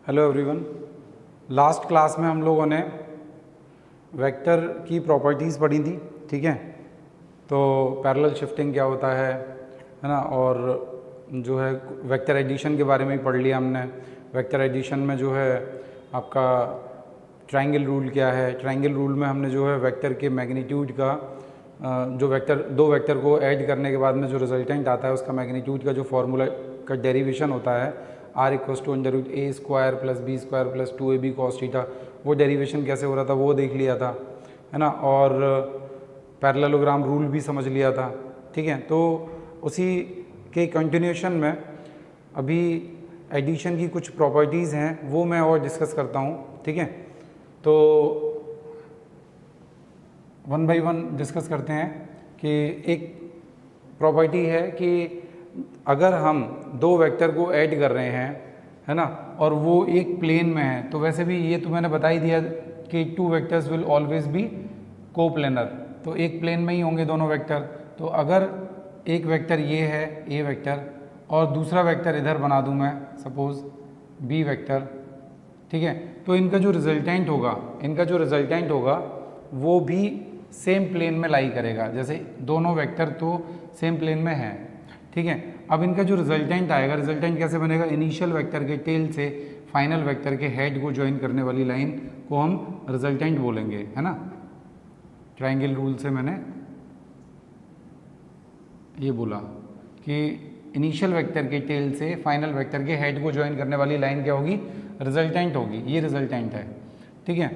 Hello everyone. Last class में हम लोगों ने वेक्टर की प्रॉपर्टीज़ पढ़ी थी, ठीक है। तो पैरेलल शिफ्टिंग क्या होता है ना, और जो है वेक्टर एडिशन के बारे में ही पढ़ लिया हमने। वेक्टर एडिशन में जो है आपका ट्रायंगल रूल क्या है। ट्रायंगल रूल में हमने जो है वेक्टर के मैग्नीट्यूड का जो दो वेक्टर को ऐड करने के बाद में जो रिजल्टेंट आता है उसका मैग्नीट्यूड का जो फॉर्मूला का डेरिवेशन होता है r=√a² + b² + 2ab cos theta, वो डेरिवेशन कैसे हो रहा था वो देख लिया था, है ना। और पैरेललोग्राम रूल भी समझ लिया था, ठीक है। तो उसी के कंटिन्यूशन में अभी एडिशन की कुछ प्रॉपर्टीज़ हैं वो मैं और डिस्कस करता हूँ, ठीक है। तो वन बाय वन डिस्कस करते हैं कि एक प्रॉपर्टी है कि अगर हम दो वेक्टर को ऐड कर रहे हैं, है ना, और वो एक प्लेन में है, तो वैसे भी ये तो मैंने बता ही दिया कि two vectors will always be coplanar, तो एक प्लेन में ही होंगे दोनों वेक्टर। तो अगर एक वेक्टर ये है ए वेक्टर और दूसरा वेक्टर इधर बना दूं मैं सपोज बी वेक्टर, ठीक है, तो इनका जो रिजल्टेंट होगा वो भी सेम प्लेन में लाई करेगा। जैसे दोनों वेक्टर तो सेम प्लेन में हैं, ठीक है। अब इनका जो रिजल्टेंट आएगा, रिजल्टेंट कैसे बनेगा, इनिशियल वेक्टर के टेल से फाइनल वेक्टर के हेड को ज्वाइन करने वाली लाइन को हम रिजल्टेंट बोलेंगे, है ना। ट्रायंगल रूल से मैंने ये बोला कि इनिशियल वेक्टर के टेल से फाइनल वेक्टर के हेड को ज्वाइन करने वाली लाइन क्या होगी, रिजल्टेंट होगी। ये रिजल्टेंट है, ठीक है।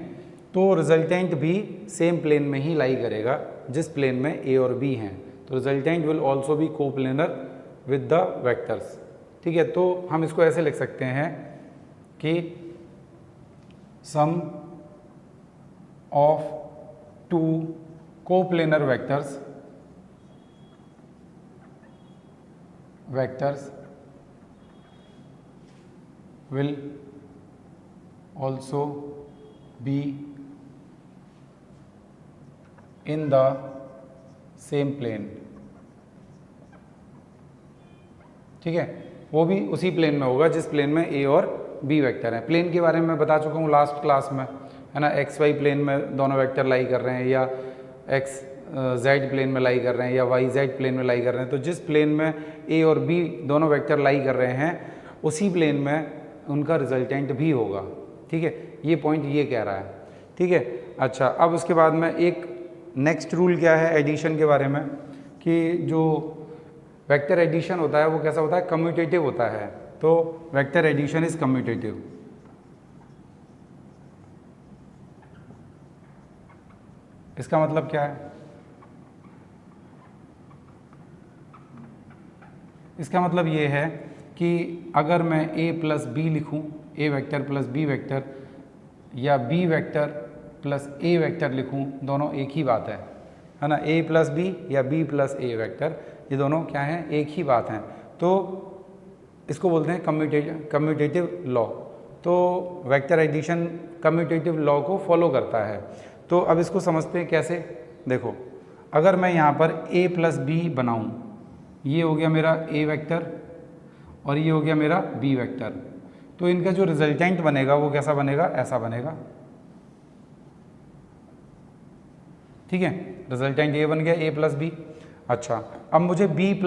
तो रिजल्टेंट भी सेम प्लेन में ही लाई करेगा जिस प्लेन में ए और बी हैं। तो resultant will also B coplanar with the vectors, ठीक है। तो हम इसको ऐसे लिख सकते हैं कि sum of two coplanar vectors will also be in the same plane, ठीक है। वो भी उसी प्लेन में होगा जिस प्लेन में ए और बी वेक्टर हैं। प्लेन के बारे में मैं बता चुका हूँ लास्ट क्लास में, है ना। एक्स वाई प्लेन में दोनों वेक्टर लाई कर रहे हैं, या एक्स जेड प्लेन में लाई कर रहे हैं, या वाई जेड प्लेन में लाई कर रहे हैं। तो जिस प्लेन में ए और बी दोनों वेक्टर लाई कर रहे हैं उसी प्लेन में उनका रिजल्टेंट भी होगा, ठीक है। ये पॉइंट ये कह रहा है, ठीक है। अच्छा, अब उसके बाद में एक नेक्स्ट रूल क्या है एडिशन के बारे में, कि जो वेक्टर एडिशन होता है वो कैसा होता है, कम्यूटेटिव होता है। तो वेक्टर एडिशन इज कम्यूटेटिव। इसका मतलब क्या है, इसका मतलब ये है कि अगर मैं a प्लस बी लिखूँ, ए वेक्टर प्लस बी वेक्टर, या B vector plus A vector लिखूँ, दोनों एक ही बात है ना। a प्लस बी या b प्लस ए वेक्टर, ये दोनों क्या हैं, एक ही बात हैं। तो इसको बोलते हैं कम्यूटेटिव लॉ। तो वेक्टर एडिशन कम्यूटेटिव लॉ को फॉलो करता है। तो अब इसको समझते हैं कैसे। देखो, अगर मैं यहाँ पर a प्लस बी बनाऊँ, ये हो गया मेरा a वेक्टर और ये हो गया मेरा b वेक्टर, तो इनका जो रिजल्टेंट बनेगा वो कैसा बनेगा, ऐसा बनेगा, ठीक है। रिजल्टेंट ये बन गया a प्लस बी। अच्छा, अब मुझे b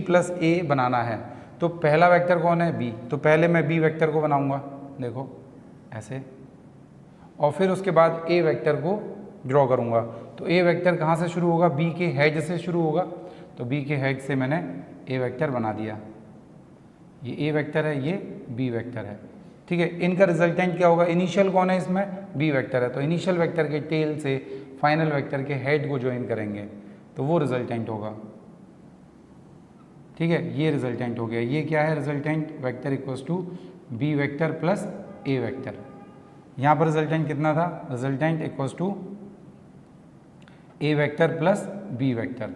प्लस ए बनाना है। तो पहला वेक्टर कौन है, b, तो पहले मैं b वेक्टर को बनाऊंगा, देखो ऐसे, और फिर उसके बाद a वेक्टर को ड्रॉ करूंगा। तो a वेक्टर कहाँ से शुरू होगा, b के हेड से शुरू होगा। तो b के हेड से मैंने a वेक्टर बना दिया, ये a वेक्टर है, ये b वेक्टर है, ठीक है। इनका रिजल्टेंट क्या होगा, इनिशियल कौन है इसमें, b वेक्टर है, तो इनिशियल वेक्टर के टेल से फाइनल वेक्टर के हेड को ज्वाइन करेंगे तो वो रिजल्टेंट होगा, ठीक है। ये रिजल्टेंट हो गया। ये क्या है resultant, vector equals to B vector plus A vector. यहाँ पर रिजल्टेंट कितना था, resultant equals to A vector plus B vector,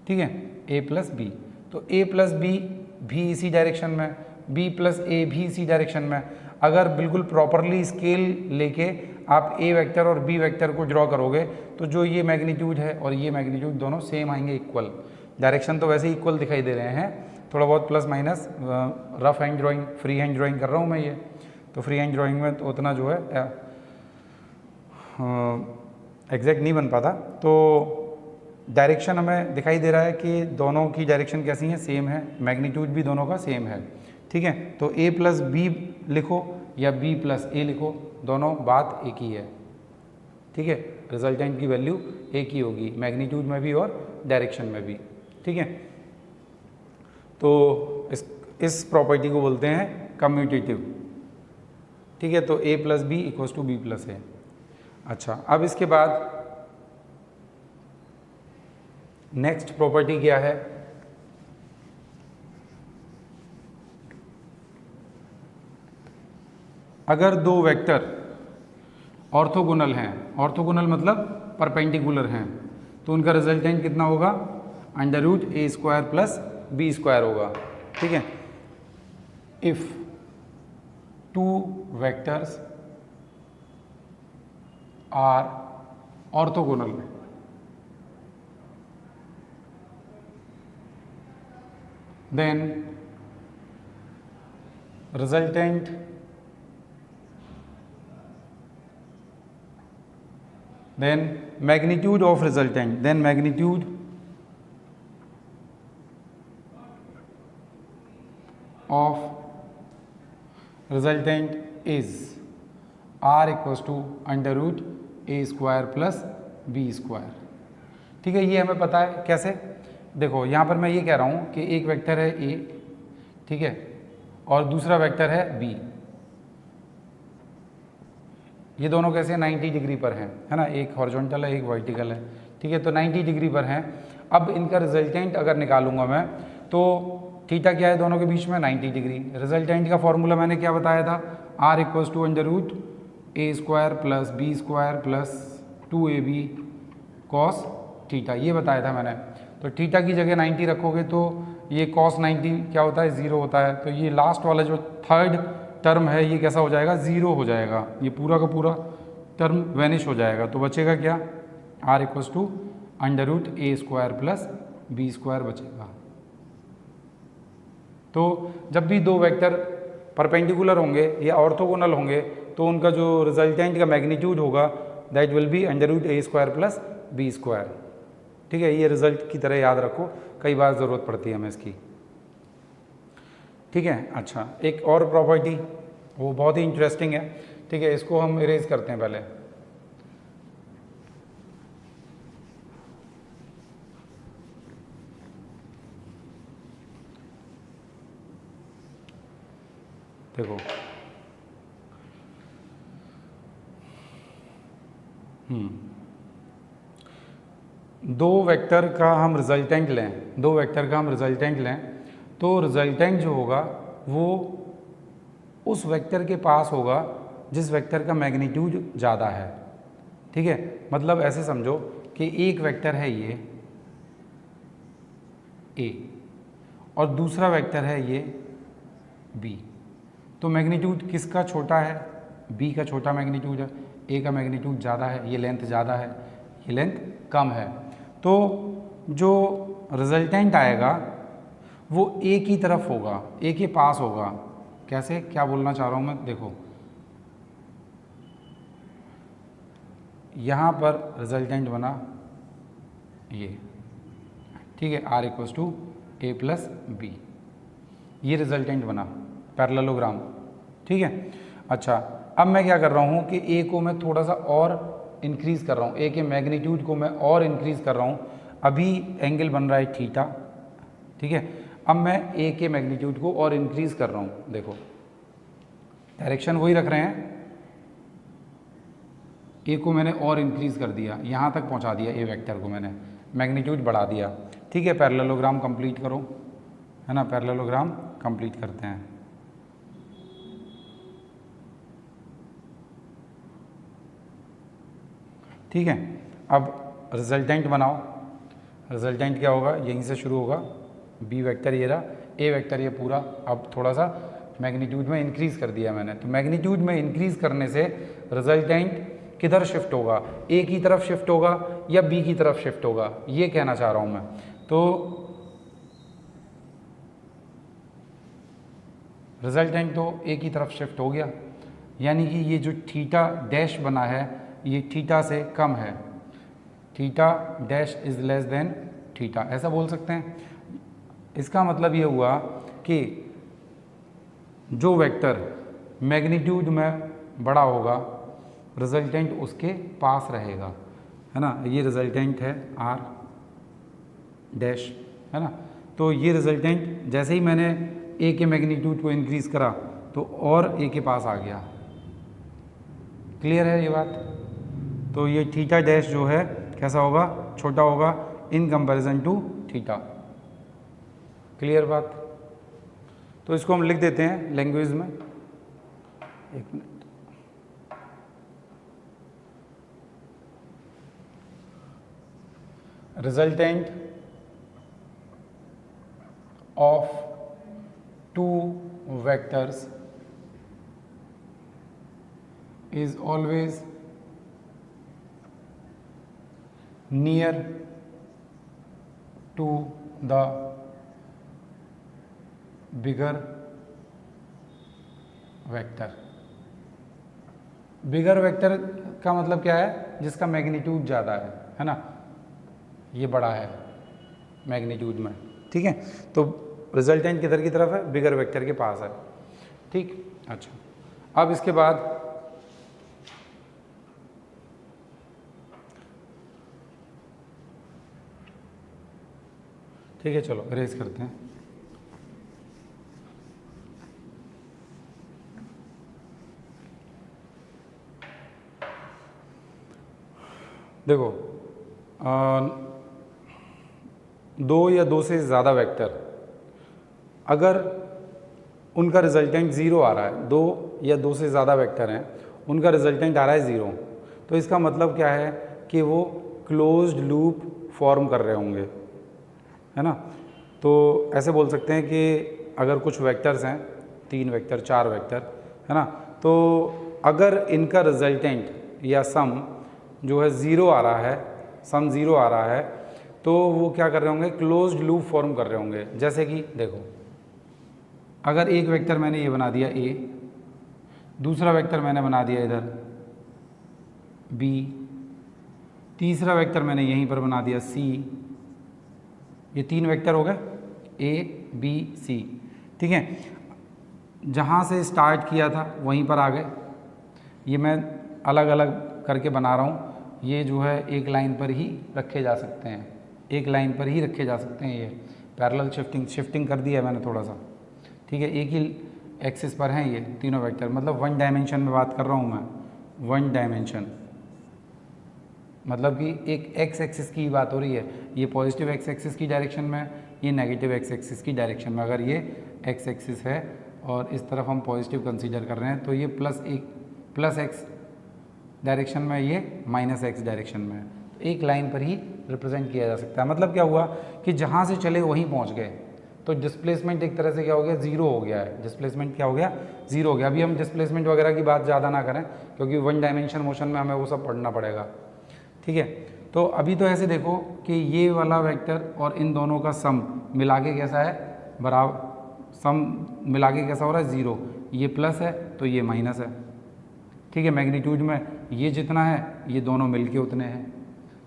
ठीक है, ए प्लस बी। तो ए प्लस बी भी इसी डायरेक्शन में, बी प्लस ए भी इसी डायरेक्शन में। अगर बिल्कुल प्रॉपरली स्केल लेके आप ए वेक्टर और बी वेक्टर को ड्रॉ करोगे तो जो ये मैग्नीट्यूड है और ये मैग्नीट्यूड दोनों सेम आएंगे, इक्वल। डायरेक्शन तो वैसे ही इक्वल दिखाई दे रहे हैं, थोड़ा बहुत plus minus rough hand drawing, free hand drawing कर रहा हूँ मैं ये, तो फ्री हैंड ड्राइंग में तो उतना जो है एग्जैक्ट नहीं बन पाता। तो डायरेक्शन हमें दिखाई दे रहा है कि दोनों की डायरेक्शन कैसी है, सेम है, मैग्नीट्यूड भी दोनों का सेम है, ठीक है। तो a प्लस बी लिखो या b प्लस ए लिखो, दोनों बात एक ही है, ठीक है। रिजल्टेंट की वैल्यू एक ही होगी मैग्नीट्यूड में भी और डायरेक्शन में भी, ठीक है। तो इस प्रॉपर्टी को बोलते हैं कम्यूटेटिव, ठीक है। तो a plus B equals to B plus A. अच्छा, अब इसके बाद नेक्स्ट प्रॉपर्टी क्या है, अगर दो वेक्टर ऑर्थोगोनल हैं, ऑर्थोगोनल मतलब परपेंडिकुलर हैं, तो उनका रिजल्टेंट कितना होगा, under root A square plus B square होगा, ठीक है। If two vectors are orthogonal, then resultant then magnitude of resultant, then magnitude of resultant is r equals to under root A square plus B square, ठीक है। ये हमें पता है कैसे, देखो यहाँ पर मैं ये कह रहा हूँ कि एक वेक्टर है a, ठीक है, और दूसरा वेक्टर है b, ये दोनों कैसे 90 डिग्री पर हैं, है ना, एक हॉरिजॉन्टल है एक वर्टिकल है, ठीक है। तो 90 डिग्री पर हैं। अब इनका रिजल्टेंट अगर निकालूंगा मैं, तो थीटा क्या है दोनों के बीच में, 90 डिग्री। रिजल्टेंट का फॉर्मूला मैंने क्या बताया था, r equals to under root A square plus B square plus 2ab cos theta, ये बताया था मैंने। तो थीटा की जगह 90 रखोगे तो ये cos 90 क्या होता है, 0 होता है। तो ये लास्ट वाला जो थर्ड टर्म है ये कैसा हो जाएगा, 0 हो जाएगा, ये पूरा का पूरा टर्म वैनिश हो जाएगा। तो बचेगा क्या, r equals to under root A square plus B square बचेगा। तो जब भी दो वेक्टर परपेंडिकुलर होंगे या ऑर्थोगोनल होंगे तो उनका जो रिजल्टेंट का मैग्नीट्यूड होगा that will be under root A square plus B square, ठीक है। ये रिजल्ट की तरह याद रखो, कई बार ज़रूरत पड़ती है हमें इसकी, ठीक है। अच्छा, एक और प्रॉपर्टी वो बहुत ही इंटरेस्टिंग है, ठीक है, इसको हम इरेज करते हैं पहले। देखो दो वेक्टर का हम रिजल्टेंट लें, दो वेक्टर का हम रिजल्टेंट लें, तो रिजल्टेंट जो होगा वो उस वेक्टर के पास होगा जिस वेक्टर का मैग्नीट्यूड ज़्यादा है, ठीक है। मतलब ऐसे समझो कि एक वेक्टर है ये a और दूसरा वेक्टर है ये b, तो मैग्नीट्यूड किसका छोटा है, b का छोटा मैग्नीट्यूड है, a का मैग्नीट्यूड ज़्यादा है, ये लेंथ ज़्यादा है, ये लेंथ कम है। तो जो रिजल्टेंट आएगा वो a की तरफ होगा, a के पास होगा। कैसे, क्या बोलना चाह रहा हूँ मैं, देखो यहाँ पर रिजल्टेंट बना ये, ठीक है, r equals to A plus B, ये रिजल्टेंट बना पैरेललोग्राम, ठीक है। अच्छा, अब मैं क्या कर रहा हूँ कि a को मैं थोड़ा सा और इंक्रीज़ कर रहा हूँ, a के मैग्नीट्यूड को मैं और इंक्रीज़ कर रहा हूँ। अभी एंगल बन रहा है थीटा, ठीक है। अब मैं a के मैग्नीट्यूड को और इंक्रीज़ कर रहा हूँ, देखो डायरेक्शन वही रख रहे हैं, a को मैंने और इंक्रीज़ कर दिया, यहाँ तक पहुँचा दिया a वेक्टर को मैंने, मैग्नीट्यूड बढ़ा दिया, ठीक है। पैरेललोग्राम कंप्लीट करो, है ना, पैरेललोग्राम कंप्लीट करते हैं। ठीक है, अब रिजल्टेंट बनाओ। रिजल्टेंट क्या होगा, यहीं से शुरू होगा, बी वेक्टर ये रहा, ए वेक्टर ये पूरा। अब थोड़ा सा मैग्नीट्यूड में इंक्रीज़ कर दिया मैंने, तो मैग्नीट्यूड में इंक्रीज़ करने से रिजल्टेंट किधर शिफ्ट होगा, ए की तरफ शिफ्ट होगा या बी की तरफ शिफ्ट होगा, ये कहना चाह रहा हूँ मैं। तो रिजल्टेंट तो एक ही तरफ शिफ्ट हो गया, यानी कि ये जो थीटा डैश बना है ये थीटा से कम है, theta dash is less than theta, ऐसा बोल सकते हैं। इसका मतलब ये हुआ कि जो वेक्टर मैग्नीट्यूड में बड़ा होगा रिजल्टेंट उसके पास रहेगा, है ना। ये रिजल्टेंट है आर डैश, है ना। तो ये रिजल्टेंट जैसे ही मैंने ए के मैग्नीट्यूड को इंक्रीज़ करा तो और ए के पास आ गया। क्लियर है ये बात। तो ये थीटा डैश जो है कैसा होगा, छोटा होगा in comparison to theta. Clear बात। तो इसको हम लिख देते हैं लैंग्वेज में, एक minute. Resultant of two vectors is always near to the bigger vector। Bigger vector का मतलब क्या है, जिसका मैग्नीट्यूड ज़्यादा है ना, ये बड़ा है मैग्नीट्यूड में, ठीक है। तो रिजल्टेंट किधर की तरफ है, बिगर वेक्टर के पास है, ठीक। अच्छा, अब इसके बाद ठीक है, चलो इरेज करते हैं। देखो दो या दो से ज़्यादा वेक्टर अगर उनका रिजल्टेंट ज़ीरो आ रहा है, दो या दो से ज़्यादा वेक्टर हैं उनका रिजल्टेंट आ रहा है ज़ीरो, तो इसका मतलब क्या है कि वो क्लोज्ड लूप फॉर्म कर रहे होंगे, है ना। तो ऐसे बोल सकते हैं कि अगर कुछ वेक्टर्स हैं, 3 वेक्टर 4 वेक्टर, है ना, तो अगर इनका रिजल्टेंट या सम जो है ज़ीरो आ रहा है, सम ज़ीरो आ रहा है, तो वो क्या कर रहे होंगे, क्लोज्ड लूप फॉर्म कर रहे होंगे। जैसे कि देखो, अगर एक वेक्टर मैंने ये बना दिया ए, दूसरा वेक्टर मैंने बना दिया इधर बी, तीसरा वेक्टर मैंने यहीं पर बना दिया सी, ये 3 वेक्टर हो गए ए बी सी, ठीक है। जहाँ से स्टार्ट किया था वहीं पर आ गए। ये मैं अलग अलग करके बना रहा हूँ, ये जो है एक लाइन पर ही रखे जा सकते हैं, एक लाइन पर ही रखे जा सकते हैं। ये पैरेलल शिफ्टिंग कर दिया है मैंने थोड़ा सा, ठीक है। एक ही एक्सिस पर हैं ये तीनों वेक्टर, मतलब 1 डायमेंशन में बात कर रहा हूँ मैं, 1 डायमेंशन, मतलब कि एक एक्स एक्सिस की बात हो रही है। ये पॉजिटिव एक्स एक्सिस की डायरेक्शन में, ये नेगेटिव एक्स एक्सिस की डायरेक्शन में। अगर ये एक्स एक्सिस है और इस तरफ हम पॉजिटिव कंसीडर कर रहे हैं, तो ये प्लस एक्स डायरेक्शन में, ये माइनस एक्स डायरेक्शन में है। तो एक लाइन पर ही रिप्रेजेंट किया जा सकता है। मतलब क्या हुआ कि जहाँ से चले वहीं पहुँच गए, तो डिस्प्लेसमेंट एक तरह से क्या हो गया, ज़ीरो हो गया है। डिस्प्लेसमेंट क्या हो गया, ज़ीरो हो गया। अभी हम डिस्प्लेसमेंट वगैरह की बात ज़्यादा ना करें, क्योंकि 1 डायमेंशन मोशन में हमें वो सब पढ़ना पड़ेगा, ठीक है। तो अभी तो ऐसे देखो कि ये वाला वेक्टर और इन दोनों का सम मिला के कैसा है, बराबर, सम मिला के कैसा हो रहा है, ज़ीरो। ये प्लस है तो ये माइनस है, ठीक है। मैग्नीट्यूड में ये जितना है ये दोनों मिलके उतने हैं,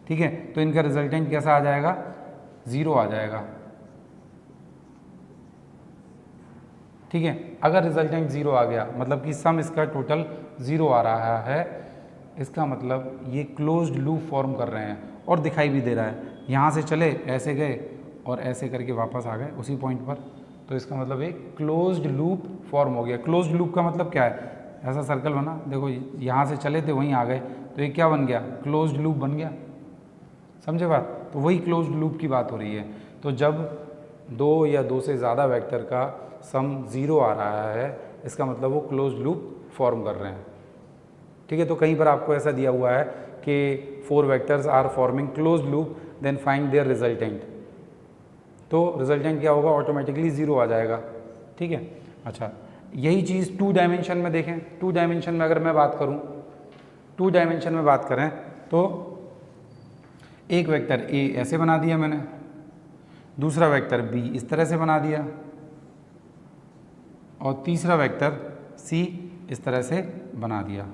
ठीक है। तो इनका रिजल्टेंट कैसा आ जाएगा, ज़ीरो आ जाएगा, ठीक है। अगर रिजल्टेंट ज़ीरो आ गया, मतलब कि सम इसका टोटल ज़ीरो आ रहा है, इसका मतलब ये क्लोज्ड लूप फॉर्म कर रहे हैं और दिखाई भी दे रहा है। यहाँ से चले, ऐसे गए और ऐसे करके वापस आ गए उसी पॉइंट पर, तो इसका मतलब एक क्लोज्ड लूप फॉर्म हो गया। क्लोज्ड लूप का मतलब क्या है, ऐसा सर्कल बना, देखो यहाँ से चले थे वहीं आ गए, तो ये क्या बन गया, क्लोज्ड लूप बन गया, समझे बात। तो वही क्लोज्ड लूप की बात हो रही है। तो जब दो या दो से ज़्यादा वेक्टर का सम ज़ीरो आ रहा है, इसका मतलब वो क्लोज्ड लूप फॉर्म कर रहे हैं, ठीक है। तो कहीं पर आपको ऐसा दिया हुआ है कि 4 vectors are forming closed loop, then find their resultant, तो रिजल्टेंट क्या होगा, ऑटोमेटिकली ज़ीरो आ जाएगा, ठीक है। अच्छा, यही चीज़ 2 डायमेंशन में देखें। 2 डायमेंशन में अगर मैं बात करूं, 2 डायमेंशन में बात करें तो एक वेक्टर ए ऐसे बना दिया मैंने, दूसरा वेक्टर बी इस तरह से बना दिया, और तीसरा वेक्टर सी इस तरह से बना दिया,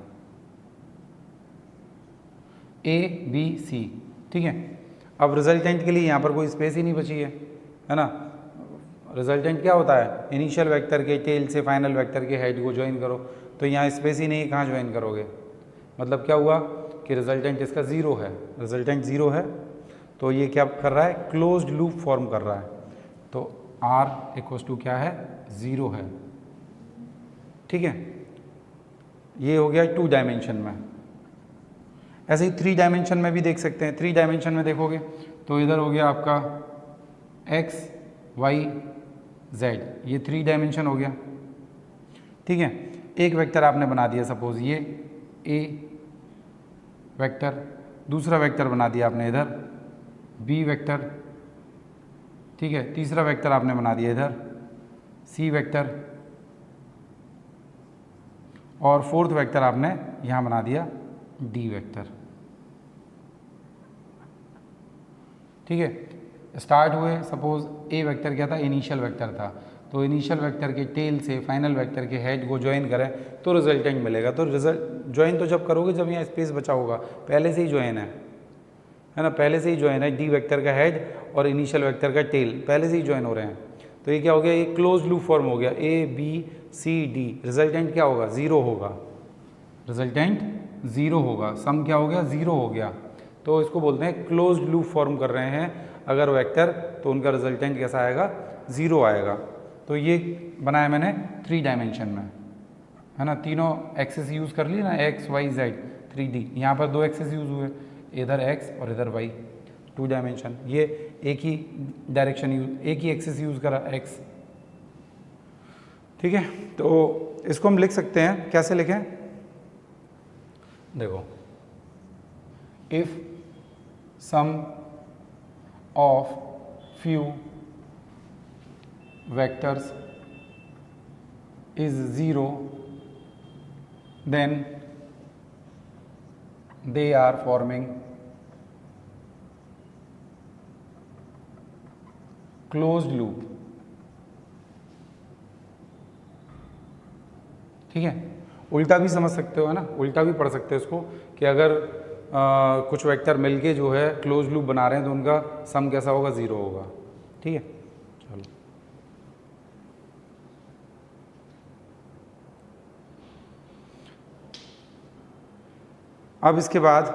ए बी सी। ठीक है, अब रिजल्टेंट के लिए यहाँ पर कोई स्पेस ही नहीं बची है ना। रिजल्टेंट क्या होता है, इनिशियल वेक्टर के टेल से फाइनल वेक्टर के हेड को ज्वाइन करो, तो यहाँ स्पेस ही नहीं, कहाँ ज्वाइन करोगे। मतलब क्या हुआ कि रिजल्टेंट इसका ज़ीरो है, रिजल्टेंट ज़ीरो है, तो ये क्या कर रहा है, क्लोज्ड लूप फॉर्म कर रहा है। तो R इक्वल्स टू क्या है, ज़ीरो है। ठीक है, ये हो गया 2 डायमेंशन में। ऐसे ही 3 डायमेंशन में भी देख सकते हैं। 3 डायमेंशन में देखोगे तो इधर हो गया आपका x y z, ये 3 डायमेंशन हो गया। ठीक है, एक वेक्टर आपने बना दिया, सपोज ये a वेक्टर, दूसरा वेक्टर बना दिया आपने इधर b वेक्टर। ठीक है, तीसरा वेक्टर आपने बना दिया इधर c वेक्टर, और फोर्थ वेक्टर आपने यहाँ बना दिया d वेक्टर। ठीक है, स्टार्ट हुए, सपोज a वेक्टर क्या था, इनिशियल वेक्टर था, तो इनिशियल वेक्टर के टेल से फाइनल वेक्टर के हेड को ज्वाइन करें तो रिजल्टेंट मिलेगा। तो रिजल्ट ज्वाइन तो जब करोगे जब यहाँ स्पेस बचा होगा, पहले से ही ज्वाइन है ना, पहले से ही ज्वाइन है, डी वेक्टर का हेड और इनिशियल वेक्टर का टेल पहले से ही ज्वाइन हो रहे हैं। तो ये क्या हो गया, ये क्लोज लूप फॉर्म हो गया, A B C D. Resultant क्या होगा, ज़ीरो होगा, रिजल्टेंट ज़ीरो होगा, सम क्या हो गया, ज़ीरो हो गया। तो इसको बोलते हैं क्लोज लूप फॉर्म कर रहे हैं अगर वेक्टर, तो उनका रिजल्टेंट कैसा आएगा, ज़ीरो आएगा। तो ये बनाया मैंने 3 डायमेंशन में, है ना, तीनों एक्सेस यूज़ कर ली ना, एक्स वाई जेड 3D। यहाँ पर 2 एक्सेस यूज़ हुए, इधर एक्स और इधर वाई, 2 डायमेंशन। ये एक ही डायरेक्शन यूज, एक ही एक्सेस यूज़ करा एक्स। ठीक है, तो इसको हम लिख सकते हैं, कैसे लिखें, देखो, if sum of few vectors is 0, then they are forming closed loop। ठीक है, उल्टा भी समझ सकते हो, है ना, उल्टा भी पढ़ सकते हो इसको कि अगर कुछ वेक्टर मिलके जो है क्लोज लूप बना रहे हैं तो उनका सम कैसा होगा, 0 होगा। ठीक है, चलो अब इसके बाद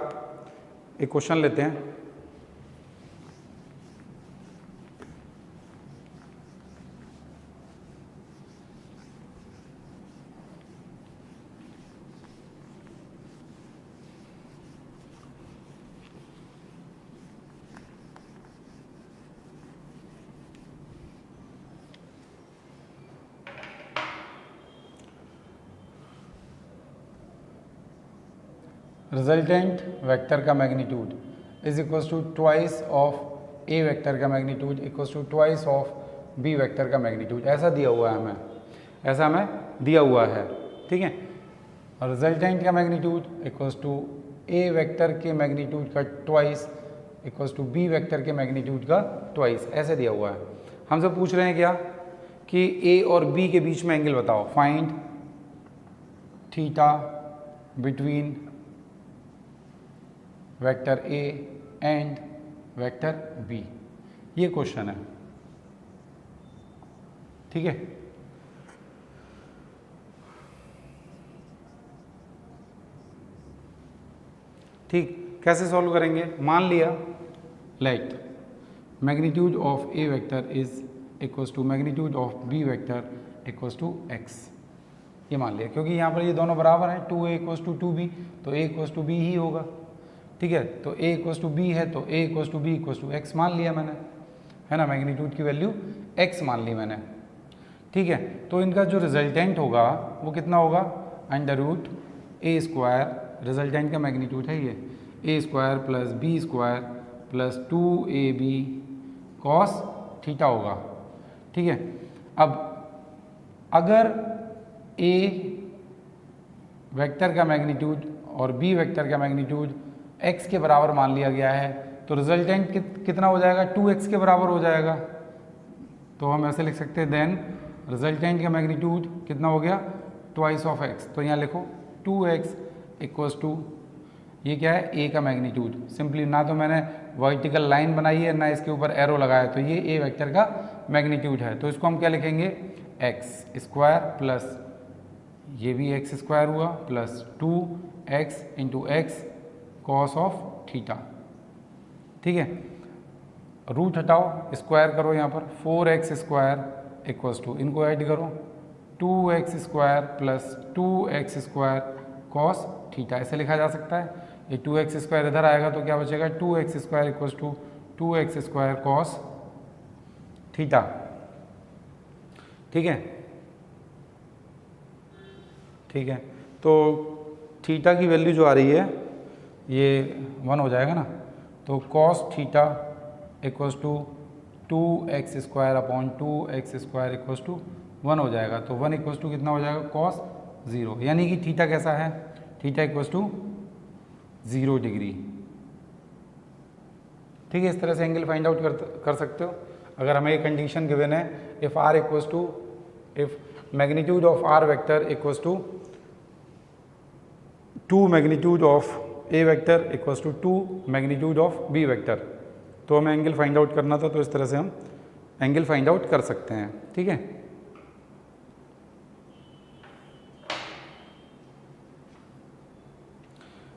एक क्वेश्चन लेते हैं। रिजल्टेंट वेक्टर का magnitude is equals to twice of A vector का magnitude equals to twice of B vector का मैग्नीट्यूड। ऐसा दिया हुआ है हमें, ऐसा हमें दिया हुआ है। ठीक है, और रिजल्टेंट का magnitude equals to A vector के मैग्नीट्यूड का twice equals to B vector के मैग्नीट्यूड का ट्वाइस, ऐसे दिया हुआ है। हमसे पूछ रहे हैं क्या कि ए और बी के बीच में एंगल बताओ, find theta between vector A and vector B, ये क्वेश्चन है। ठीक है, ठीक, कैसे सॉल्व करेंगे, मान लिया let magnitude of A vector is equals to magnitude of B vector equals to X, ये मान लिया, क्योंकि यहाँ पर ये दोनों बराबर हैं, 2a इक्वल्स टू 2b, तो a इक्वल्स टू b ही होगा। ठीक है, तो a इक्वल्स टू b है तो a equals to b equals to x मान लिया मैंने, है ना, मैग्नीट्यूड की वैल्यू x मान ली मैंने। ठीक है, तो इनका जो रिजल्टेंट होगा वो कितना होगा, under root A square, resultant का मैग्नीट्यूड है ये, A square plus B square plus 2ab cos theta होगा। ठीक है, अब अगर a वेक्टर का मैग्नीट्यूड और b वेक्टर का मैग्नीट्यूड x के बराबर मान लिया गया है तो रिजल्टेंट कितना हो जाएगा, 2x के बराबर हो जाएगा। तो हम ऐसे लिख सकते हैं, देन रिजल्टेंट का मैग्नीट्यूड कितना हो गया, ट्वाइस ऑफ एक्स। तो यहाँ लिखो 2x इक्वल्स टू, ये क्या है, ए का मैग्नीट्यूड। सिंपली ना तो मैंने वर्टिकल लाइन बनाई है ना इसके ऊपर एरो लगाया, तो ये ए वेक्टर का मैग्नीट्यूड है। तो इसको हम क्या लिखेंगे, एक्स स्क्वायर प्लस ये भी एक्स स्क्वायर हुआ plus 2x into x cos of theta. ठीक है, रूट हटाओ, स्क्वायर करो यहाँ पर, 4x स्क्वायर इक्वल्स टू, इनको ऐड करो 2x square plus 2x square cos theta. ऐसे लिखा जा सकता है। ये 2x स्क्वायर इधर आएगा तो क्या बचेगा, 2x square equals to 2x square cos theta. ठीक है, ठीक है। तो थीटा की वैल्यू जो आ रही है ये 1 हो जाएगा ना, तो cos theta equals to 2x square upon 2x square equals to 1 हो जाएगा। तो 1 इक्वल्स टू कितना हो जाएगा, कॉस 0, यानी कि थीटा कैसा है, थीटा इक्वल्स टू 0 डिग्री। ठीक है, इस तरह से एंगल फाइंड आउट कर सकते हो। अगर हमें एक कंडीशन गिवन है, if r equals to, if magnitude of r vector equals to 2 magnitude of a vector equals to 2 magnitude of b vector, तो हमें एंगल फाइंड आउट करना था। तो इस तरह से हम एंगल फाइंड आउट कर सकते हैं। ठीक है,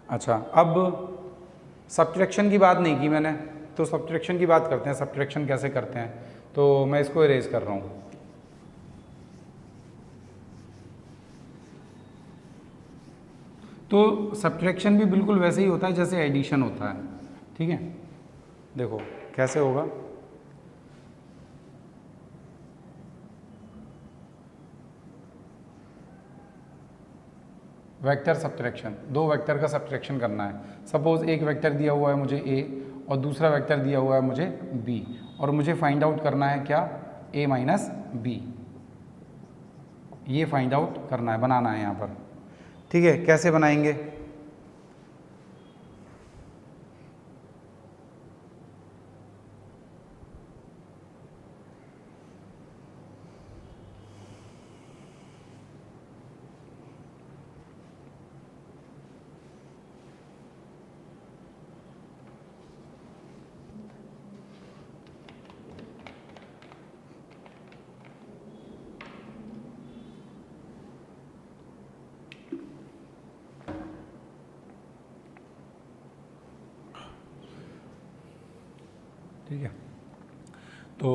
अच्छा, अब सब्ट्रैक्शन की बात नहीं की मैंने, तो सब्ट्रैक्शन की बात करते हैं। सब्ट्रैक्शन कैसे करते हैं, तो मैं इसको इरेज कर रहा हूँ। तो सब्ट्रैक्शन भी बिल्कुल वैसे ही होता है जैसे एडिशन होता है। ठीक है, देखो कैसे होगा। वेक्टर सब्ट्रैक्शन, दो वेक्टर का सब्ट्रैक्शन करना है। सपोज एक वेक्टर दिया हुआ है मुझे a और दूसरा वेक्टर दिया हुआ है मुझे b, और मुझे फाइंड आउट करना है क्या, a माइनस b। ये फाइंड आउट करना है, बनाना है यहाँ पर। ठीक है, कैसे बनाएंगे, ठीक है। तो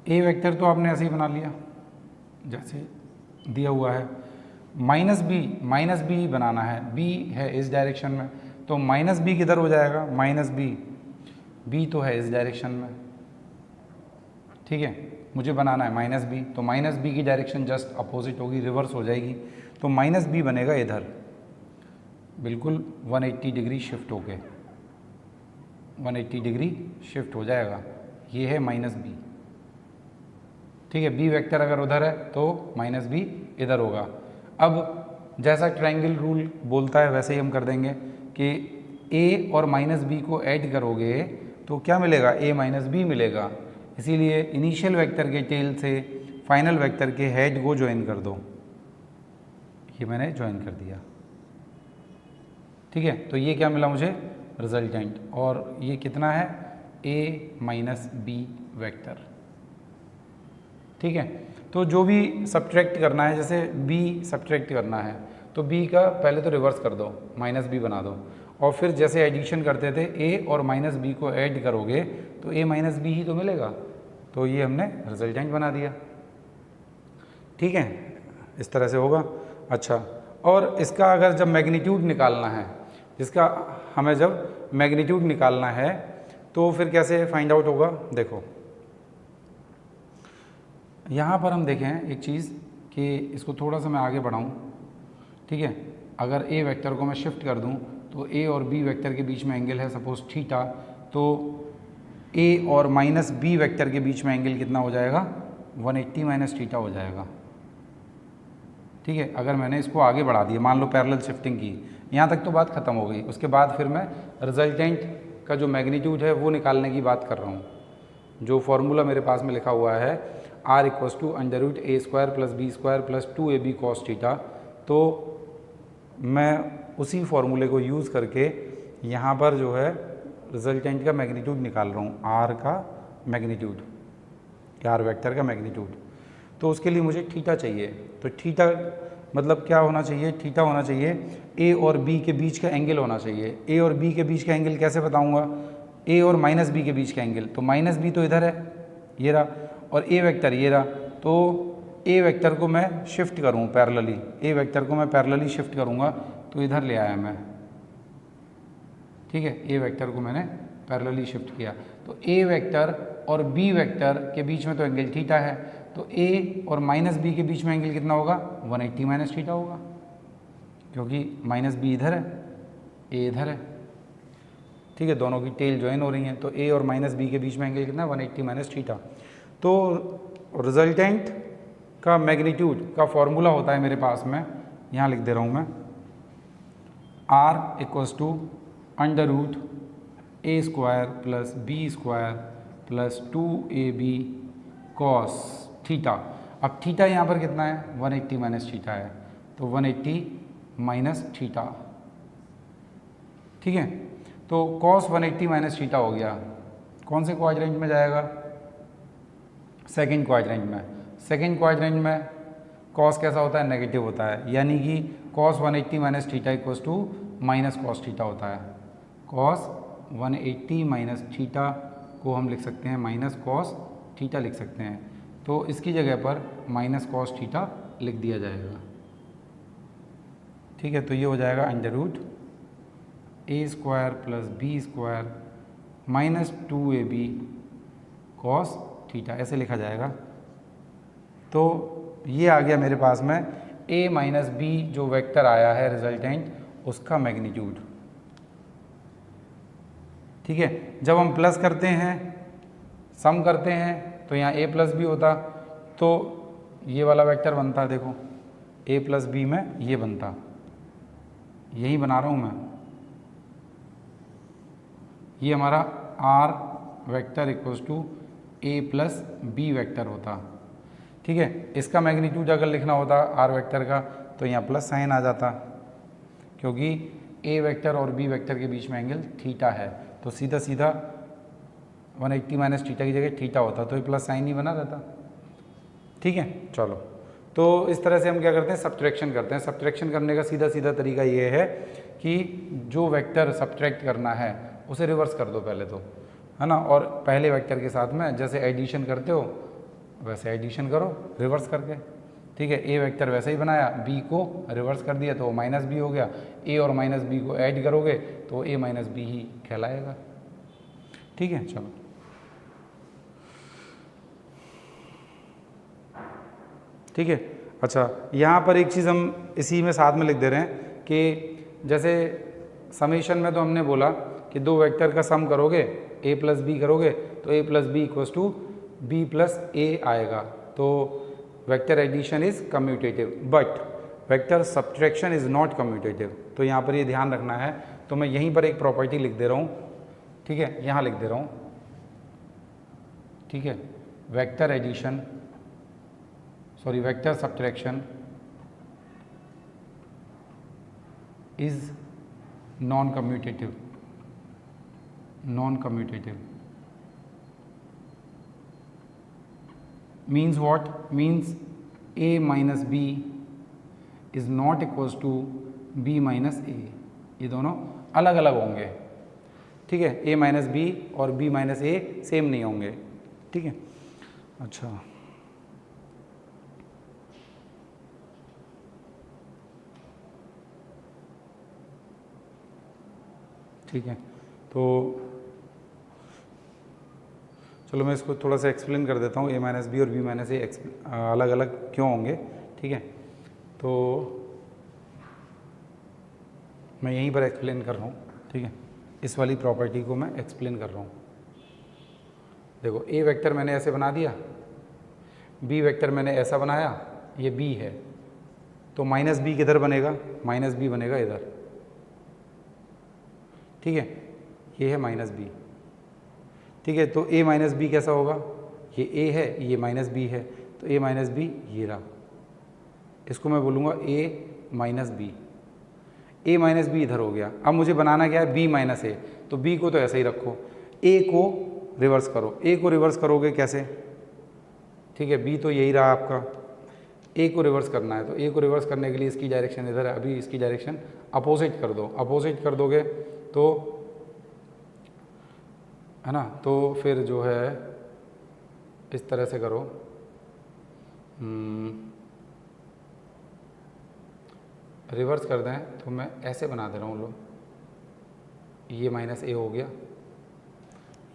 ए वेक्टर तो आपने ऐसे ही बना लिया जैसे दिया हुआ है। माइनस बी बनाना है, बी है इस डायरेक्शन में, तो माइनस बी किधर हो जाएगा, माइनस बी तो है इस डायरेक्शन में। ठीक है, मुझे बनाना है माइनस बी, तो माइनस बी की डायरेक्शन जस्ट अपोजिट होगी, रिवर्स हो जाएगी। तो माइनस बी बनेगा इधर, बिल्कुल 180 डिग्री शिफ्ट होके 180 डिग्री शिफ्ट हो जाएगा। ये है माइनस बी। ठीक है, बी वेक्टर अगर उधर है तो माइनस बी इधर होगा। अब जैसा ट्रायंगल रूल बोलता है वैसे ही हम कर देंगे कि ए और माइनस बी को ऐड करोगे तो क्या मिलेगा, ए माइनस बी मिलेगा। इसीलिए इनिशियल वेक्टर के टेल से फाइनल वेक्टर के हेड को ज्वाइन कर दो। ये मैंने ज्वाइन कर दिया। ठीक है, तो ये क्या मिला मुझे, रिजल्टेंट, और ये कितना है, ए माइनस बी वेक्टर। ठीक है, तो जो भी सब्ट्रैक्ट करना है, जैसे बी सब्ट्रैक्ट करना है तो बी का पहले तो रिवर्स कर दो, माइनस बी बना दो, और फिर जैसे एडिशन करते थे ए और माइनस बी को ऐड करोगे तो ए माइनस बी ही तो मिलेगा। तो ये हमने रिजल्टेंट बना दिया। ठीक है, इस तरह से होगा। अच्छा, और इसका अगर जब मैग्नीट्यूड निकालना है, इसका हमें जब मैग्नीट्यूड निकालना है तो फिर कैसे फाइंड आउट होगा, देखो यहाँ पर हम देखें एक चीज़ कि इसको थोड़ा सा मैं आगे बढ़ाऊँ। ठीक है, अगर ए वेक्टर को मैं शिफ्ट कर दूँ तो ए और बी वेक्टर के बीच में एंगल है सपोज थीटा, तो ए और माइनस बी वेक्टर के बीच में एंगल कितना हो जाएगा, 180 माइनस थीटा हो जाएगा। ठीक है, अगर मैंने इसको आगे बढ़ा दिया, मान लो पैरेलल शिफ्टिंग की, यहाँ तक तो बात ख़त्म हो गई। उसके बाद फिर मैं रिजल्टेंट का जो मैग्नीट्यूड है वो निकालने की बात कर रहा हूँ। जो फॉर्मूला मेरे पास में लिखा हुआ है R equals to under root A square plus B square plus 2ab cos theta. तो मैं उसी फॉर्मूले को यूज़ करके यहाँ पर जो है रिजल्टेंट का मैग्नीट्यूड निकाल रहा हूँ, आर का मैग्नीट्यूड, आर वेक्टर का मैग्नीट्यूड। तो उसके लिए मुझे थीटा चाहिए। तो थीटा मतलब क्या होना चाहिए? थीटा होना चाहिए ए और बी के बीच का एंगल होना चाहिए। ए और बी के बीच का एंगल कैसे बताऊंगा? ए और माइनस बी के बीच का एंगल, तो माइनस बी तो इधर है, ये रहा, और ए वेक्टर ये रहा। तो ए वेक्टर को मैं शिफ्ट करूँ पैरेलली, ए वेक्टर को मैं पैरेलली शिफ्ट करूँगा, तो इधर ले आया मैं, ठीक है। ए वेक्टर को मैंने पैरेलली शिफ्ट किया, तो ए वेक्टर और बी वेक्टर के बीच में तो एंगल थीटा है, तो ए और माइनस बी के बीच में एंगल कितना होगा? 180 माइनस थीटा होगा, क्योंकि माइनस बी इधर है, ए इधर है, ठीक है। दोनों की टेल ज्वाइन हो रही हैं, तो ए और माइनस बी के बीच में एंगल कितना है? 180 माइनस थीटा। तो रिजल्टेंट का मैग्नीट्यूड का फॉर्मूला होता है मेरे पास में, यहाँ लिख दे रहा हूँ मैं, R equals to under root A square plus B square plus 2ab cos theta. अब थीटा यहाँ पर कितना है? 180 माइनस थीटा है, तो 180 माइनस थीटा, ठीक है। तो कॉस 180 माइनस थीटा हो गया। कौन से क्वाड्रेंट में जाएगा? सेकंड क्वाड्रेंट में। सेकंड क्वाड्रेंट में कॉस कैसा होता है? नेगेटिव होता है, यानी कि cos 180 minus theta equals to minus cos theta होता है। कॉस 180 माइनस थीटा को हम लिख सकते हैं माइनस कॉस थीटा लिख सकते हैं, तो इसकी जगह पर माइनस कॉस थीटा लिख दिया जाएगा, ठीक है। तो ये हो जाएगा under root A square plus B square minus 2ab cos theta, ऐसे लिखा जाएगा। तो ये आ गया मेरे पास में a माइनस बी जो वेक्टर आया है रिजल्टेंट, उसका मैग्नीट्यूड, ठीक है। जब हम प्लस करते हैं, सम करते हैं, तो यहाँ a प्लस बी होता, तो ये वाला वेक्टर बनता, देखो a प्लस बी में ये बनता, यही बना रहा हूँ मैं, ये हमारा r vector equals to a plus B vector होता, ठीक है। इसका मैग्नीट्यूड अगर लिखना होता r वेक्टर का, तो यहाँ प्लस साइन आ जाता, क्योंकि a वेक्टर और b वेक्टर के बीच में एंगल थीटा है, तो सीधा सीधा 180 माइनस थीटा की जगह थीटा होता, तो ये प्लस साइन ही बना रहता, ठीक है। चलो, तो इस तरह से हम क्या करते हैं? सब्ट्रैक्शन करते हैं। सब्ट्रैक्शन करने का सीधा सीधा तरीका ये है कि जो वेक्टर सब्ट्रैक्ट करना है उसे रिवर्स कर दो पहले, तो है ना, और पहले वेक्टर के साथ में जैसे एडिशन करते हो वैसे एडिशन करो रिवर्स करके, ठीक है। ए वेक्टर वैसे ही बनाया, बी को रिवर्स कर दिया तो माइनस बी हो गया, ए और माइनस बी को ऐड करोगे तो ए माइनस बी ही कहलाएगा, ठीक है। चलो, ठीक है। अच्छा, यहाँ पर एक चीज़ हम इसी में साथ में लिख दे रहे हैं कि जैसे समेशन में तो हमने बोला कि दो वेक्टर का सम करोगे, a प्लस बी करोगे, तो a plus B equals to B plus A आएगा, तो vector addition is commutative, but vector subtraction is not commutative. तो यहाँ पर ये ध्यान रखना है, तो मैं यहीं पर एक प्रॉपर्टी लिख दे रहा हूँ, ठीक है, यहाँ लिख दे रहा हूँ, ठीक है। Vector addition, sorry vector subtraction is non commutative, non-commutative means what? Means a minus b is not equals to b minus a, ये दोनों अलग अलग होंगे, ठीक है। a माइनस बी और b माइनस ए सेम नहीं होंगे, ठीक है। अच्छा, ठीक है, तो चलो मैं इसको थोड़ा सा एक्सप्लेन कर देता हूँ, ए माइनस बी और बी माइनस ए अलग अलग क्यों होंगे, ठीक है। तो मैं यहीं पर एक्सप्लेन कर रहा हूँ, ठीक है। इस वाली प्रॉपर्टी को मैं एक्सप्लेन कर रहा हूँ। देखो, ए वेक्टर मैंने ऐसे बना दिया, बी वेक्टर मैंने ऐसा बनाया, ये बी है, तो माइनस बी किधर बनेगा? माइनस बी बनेगा इधर, ठीक है। ये है माइनस बी, ठीक है। तो a माइनस बी कैसा होगा? ये a है, ये माइनस बी है, तो a माइनस बी ये रहा, इसको मैं बोलूँगा a minus B. a minus B इधर हो गया। अब मुझे बनाना क्या है, b माइनस a, तो b को तो ऐसे ही रखो, a को रिवर्स करो। a को रिवर्स करोगे कैसे, ठीक है, b तो यही रहा आपका, a को रिवर्स करना है, तो a को रिवर्स करने के लिए इसकी डायरेक्शन इधर है, अभी इसकी डायरेक्शन अपोजिट कर दो। अपोजिट कर दोगे तो है ना, तो फिर जो है इस तरह से करो, रिवर्स कर दें तो मैं ऐसे बना दे रहा हूँ लो, ये माइनस ए हो गया,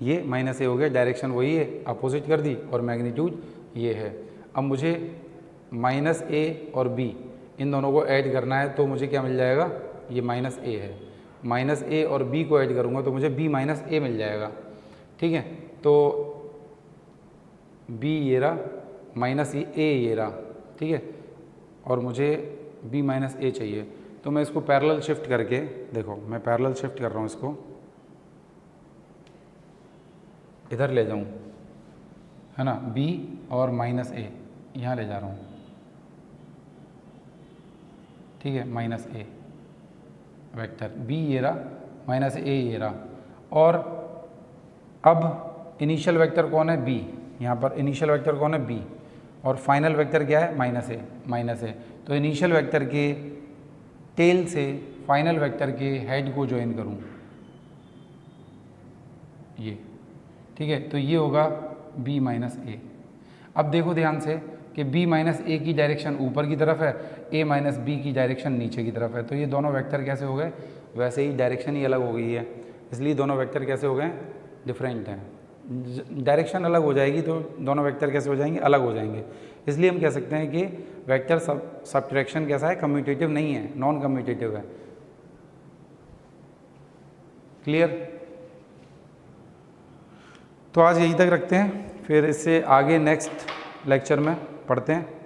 ये माइनस ए हो गया, डायरेक्शन वही है, अपोजिट कर दी और मैग्नीट्यूड ये है। अब मुझे माइनस ए और बी इन दोनों को ऐड करना है, तो मुझे क्या मिल जाएगा, ये माइनस ए है, माइनस ए और बी को ऐड करूँगा तो मुझे बी माइनस ए मिल जाएगा, ठीक है। तो बी ये रहा, माइनस ए ये रहा, ठीक है, और मुझे b माइनस ए चाहिए, तो मैं इसको पैरेलल शिफ्ट करके, देखो मैं पैरेलल शिफ्ट कर रहा हूँ, इसको इधर ले जाऊँ, है ना, b और माइनस ए यहाँ ले जा रहा हूँ, ठीक है, माइनस ए वेक्टर, b ये रहा, माइनस ए ये रहा, और अब इनिशियल वेक्टर कौन है, b, यहाँ पर इनिशियल वेक्टर कौन है, b, और फाइनल वेक्टर क्या है, माइनस ए। तो इनिशियल वेक्टर के टेल से फाइनल वेक्टर के हेड को ज्वाइन करूँ, ये, ठीक है, तो ये होगा b माइनस ए। अब देखो ध्यान से कि b माइनस ए की डायरेक्शन ऊपर की तरफ है, a माइनस बी की डायरेक्शन नीचे की तरफ है, तो ये दोनों वेक्टर कैसे हो गए, वैसे ही डायरेक्शन ही अलग हो गई है, इसलिए दोनों वेक्टर कैसे हो गए, डिफरेंट हैं। डायरेक्शन अलग हो जाएगी तो दोनों वेक्टर कैसे हो जाएंगे, अलग हो जाएंगे, इसलिए हम कह सकते हैं कि वेक्टर सब्ट्रैक्शन कैसा है, कम्यूटेटिव नहीं है, नॉन कम्यूटेटिव है। क्लियर। तो आज यहीं तक रखते हैं, फिर इससे आगे नेक्स्ट लेक्चर में पढ़ते हैं।